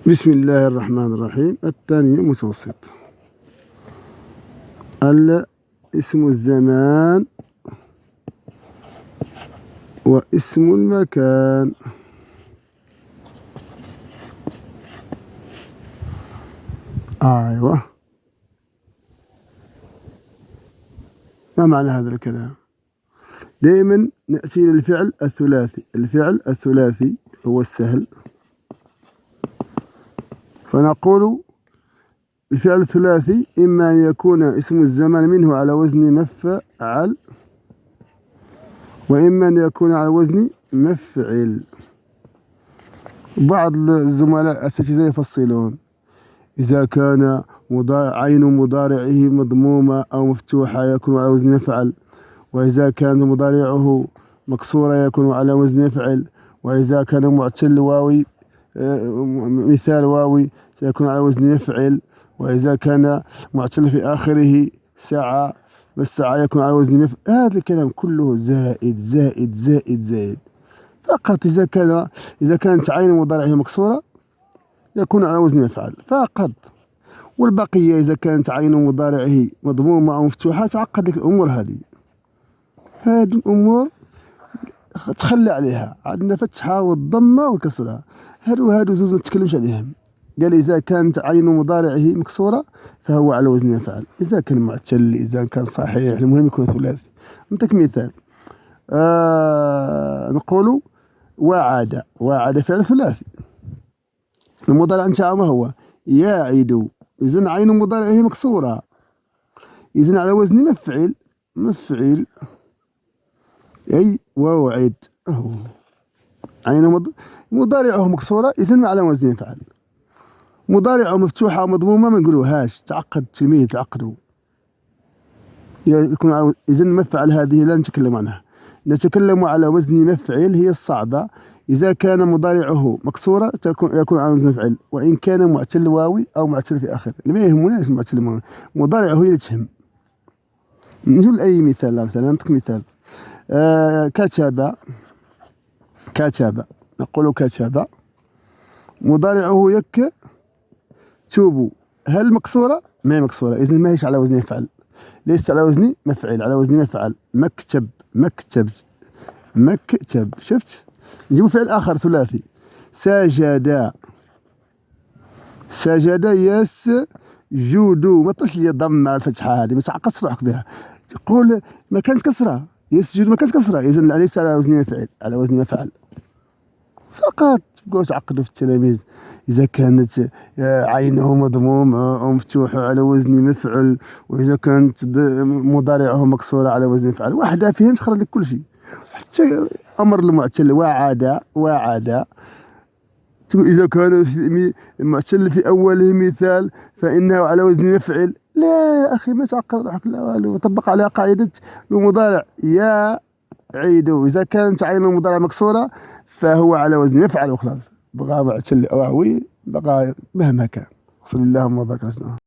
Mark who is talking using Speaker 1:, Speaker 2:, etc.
Speaker 1: بسم الله الرحمن الرحيم. الثاني متوسط. اسم الزمان واسم المكان. أيوة، ما معنى هذا الكلام؟ دائما نأتي للفعل الثلاثي. الفعل الثلاثي هو السهل، فنقول الفعل الثلاثي إما أن يكون اسم الزمان منه على وزن مفعل، وإما أن يكون على وزن مفعل. بعض الزملاء الأساتذة يفصلون: إذا كان عين مضارعه مضمومة أو مفتوحة يكون على وزن مفعل، وإذا كان مضارعه مكسورة يكون على وزن مفعل، وإذا كان معتل واوي مثال واوي سيكون على وزن مفعل، وإذا كان معتل في آخره ساعة والساعة يكون على وزن مفعل. هذا الكلام كله زائد زائد زائد زائد. فقط إذا كانت عين مضارعه مكسورة يكون على وزن مفعل فقط، والبقية إذا كانت عين مضارعه مضمومة أو مفتوحة تعقد لك الأمور. هذه الأمور تخلي عليها. عندنا فتحة والضمة والكسرة، هادو زوز ما تتكلمش عليهم. قال إذا كانت عين مضارعه مكسورة فهو على وزن مفعل، إذا كان معتل، إذا كان صحيح، المهم يكون ثلاثي. نعطيك مثال. نقول وعد فعل ثلاثي، المضارع نتاعو ما هو؟ يعد. إذن عين مضارعه مكسورة، إذن على وزن مفعل أي ووعد. عين مضارعه مكسورة إذن على وزن مفعل. مضارعه مفتوحة مضمومة ما نقولوهاش، تعقد التلميذ تعقدوا. يكون على إذن مفعل هذه لا نتكلم عنها، نتكلم على وزن مفعل، هي الصعبة. إذا كان مضارعه مكسورة يكون على وزن مفعل، وإن كان معتل واوي أو معتل في آخره. ما يهمناش المعتل واوي، مضارعه هي اللي تهم. نقول أي مثال. مثلا نعطيك مثال. كتب. نقول كتب مضارعه يكتب. هل مكسورة؟ ما هي مكسورة، إذن ما هيش على وزن مفعل، ليست على وزن مفعل، على وزن مفعل. مكتب. شفت؟ نجيب فعل آخر ثلاثي. سجد. يسجد. ما تطلش لي الضم مع الفتحة هذه، ما تعقدش روحك بها. تقول ما كانت كسرة، يسجد ما كانت كسرة، إذن ليس على وزن مفعل، على وزن مفعل فقط. تبقوا تعقدوا في التلاميذ. إذا كانت عينه مضمومة أو مفتوحة على وزن مفعل، وإذا كانت مضارعه مكسورة على وزن مفعل. واحدة فيهم تخرج لك كل شيء، حتى أمر المعتل. وعد. تقول إذا كان المعتل في أوله مثال فإنه على وزن مفعل. لا يا أخي، ما تعقد روحك، لا والو. طبق على قاعدة المضارع يعيد. إذا كانت عين المضارع مكسورة فهو على وزن مفعل وخلاص. بغى معتل أو عوي، بغى مهما كان. صلى الله وبارك على سيدنا.